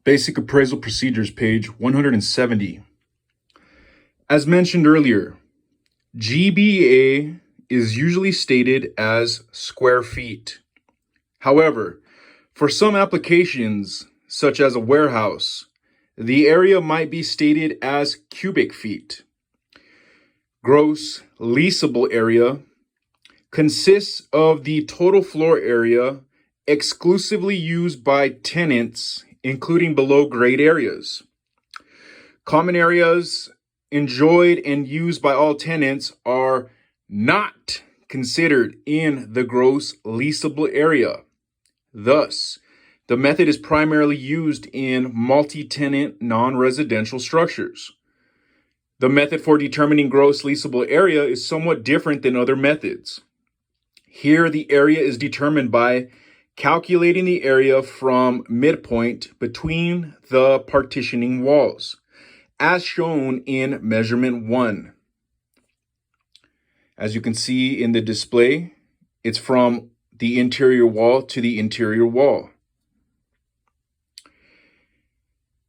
Basic Appraisal Procedures, page 170. As mentioned earlier, GBA is usually stated as square feet. However, for some applications, such as a warehouse, the area might be stated as cubic feet. Gross leasable area consists of the total floor area exclusively used by tenants, including below-grade areas. Common areas enjoyed and used by all tenants are not considered in the gross leasable area. Thus, the method is primarily used in multi-tenant non-residential structures. The method for determining gross leasable area is somewhat different than other methods. Here, the area is determined by calculating the area from midpoint between the partitioning walls, as shown in measurement 1. As you can see in the display, it's from the interior wall to the interior wall.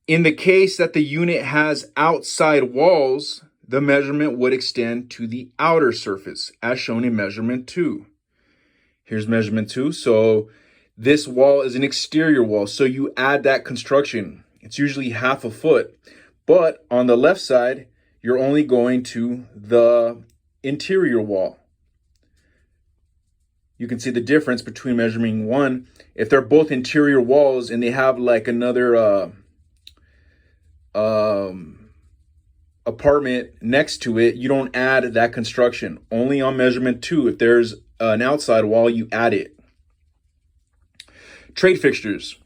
In the case that the unit has outside walls, the measurement would extend to the outer surface, as shown in measurement 2. Here's measurement 2. So this wall is an exterior wall, so you add that construction. It's usually half a foot. But on the left side, you're only going to the interior wall. You can see the difference between measuring 1. If they're both interior walls and they have like another apartment next to it, you don't add that construction. Only on measurement 2, if there's an outside wall, you add it. Trade fixtures.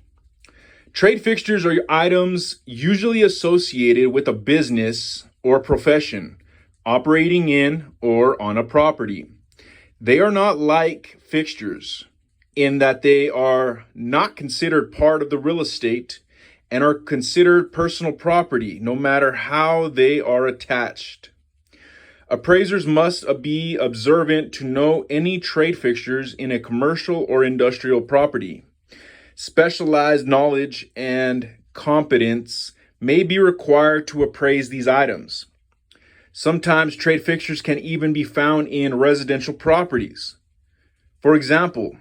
Trade fixtures are items usually associated with a business or profession operating in or on a property. They are not like fixtures in that they are not considered part of the real estate and are considered personal property no matter how they are attached. Appraisers must be observant to know any trade fixtures in a commercial or industrial property. Specialized knowledge and competence may be required to appraise these items. Sometimes trade fixtures can even be found in residential properties. For example,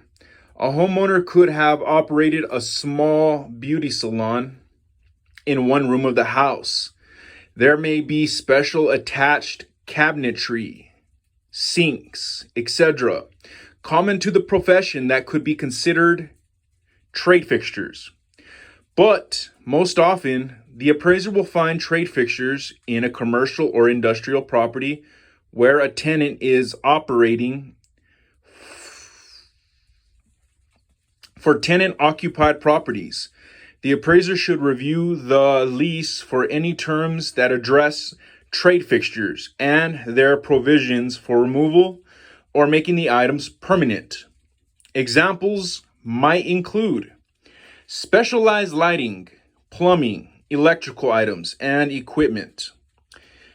a homeowner could have operated a small beauty salon in one room of the house. There may be special attached cabinetry, sinks, etc., common to the profession that could be considered trade fixtures. But most often, the appraiser will find trade fixtures in a commercial or industrial property where a tenant is operating. For tenant-occupied properties, the appraiser should review the lease for any terms that address trade fixtures and their provisions for removal or making the items permanent. Examples might include specialized lighting, plumbing, electrical items and equipment,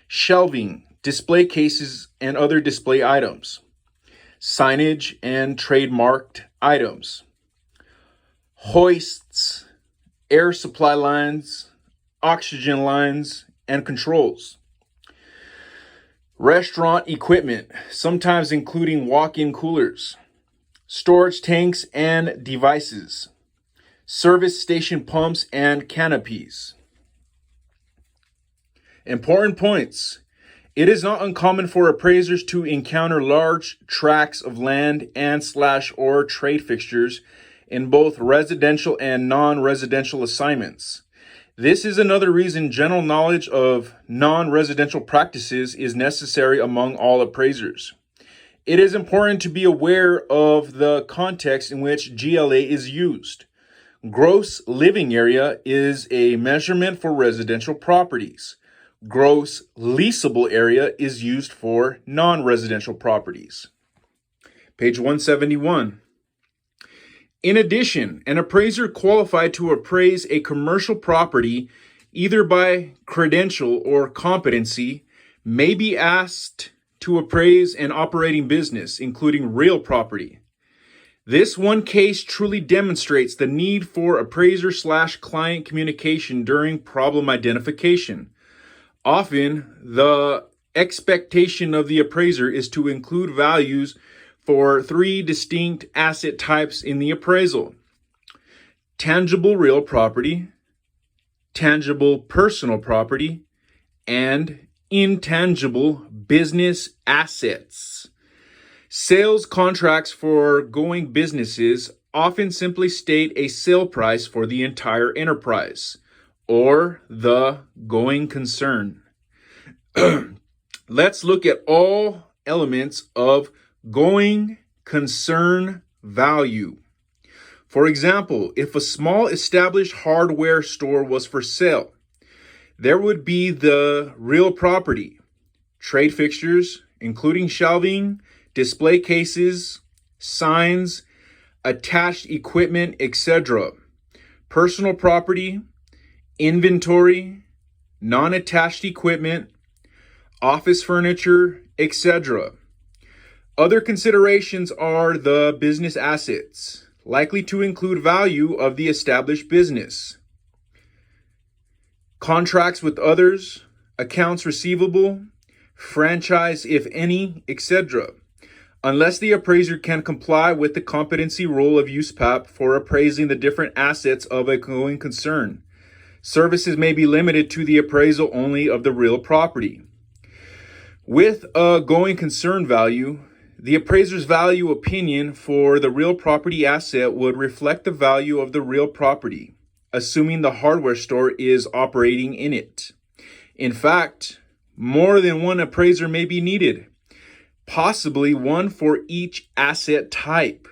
shelving, display cases and other display items, signage and trademarked items, hoists, air supply lines, oxygen lines, and controls, restaurant equipment, sometimes including walk-in coolers, storage tanks and devices, service station pumps and canopies. Important points. It is not uncommon for appraisers to encounter large tracts of land and/or trade fixtures in both residential and non-residential assignments. This is another reason general knowledge of non-residential practices is necessary among all appraisers. It is important to be aware of the context in which GLA is used. Gross living area is a measurement for residential properties. Gross leasable area is used for non-residential properties. Page 171. In addition, an appraiser qualified to appraise a commercial property either by credential or competency may be asked to appraise an operating business, including real property. This one case truly demonstrates the need for appraiser/client communication during problem identification. Often, the expectation of the appraiser is to include values for three distinct asset types in the appraisal: tangible real property, tangible personal property, and intangible business assets. Sales contracts for going businesses often simply state a sale price for the entire enterprise, or the going concern. Let's look at all elements of going concern value. For example, if a small established hardware store was for sale, there would be the real property, trade fixtures, including shelving, display cases, signs, attached equipment, etc. Personal property, inventory, non-attached equipment, office furniture, etc. Other considerations are the business assets, likely to include value of the established business, contracts with others, accounts receivable, franchise if any, etc. Unless the appraiser can comply with the competency rule of USPAP for appraising the different assets of a going concern, services may be limited to the appraisal only of the real property. With a going concern value, the appraiser's value opinion for the real property asset would reflect the value of the real property, assuming the hardware store is operating in it. In fact, more than one appraiser may be needed, possibly one for each asset type.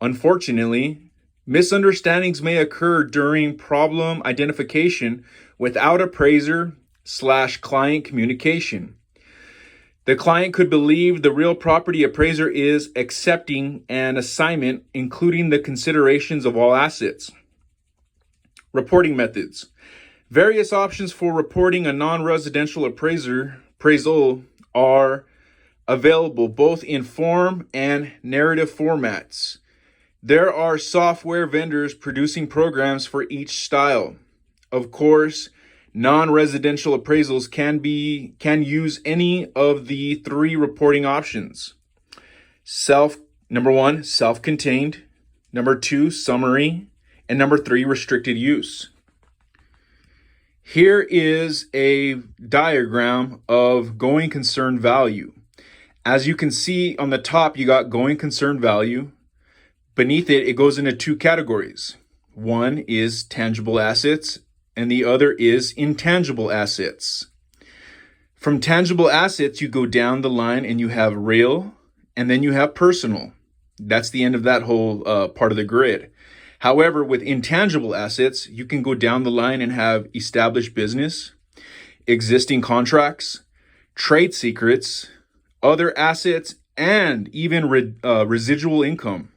Unfortunately, misunderstandings may occur during problem identification without appraiser/client communication. The client could believe the real property appraiser is accepting an assignment, including the considerations of all assets. Reporting methods. Various options for reporting a non-residential appraisal are available both in form and narrative formats. There are software vendors producing programs for each style. Of course, non-residential appraisals can use any of the three reporting options. Number one, self-contained. Number two, summary. And number three, restricted use. Here is a diagram of going concern value. As you can see on the top, you got going concern value. Beneath it, it goes into two categories. One is tangible assets, and the other is intangible assets. From tangible assets, you go down the line and you have real, and then you have personal. That's the end of that whole part of the grid. However, with intangible assets, you can go down the line and have established business, existing contracts, trade secrets, other assets, and even residual income.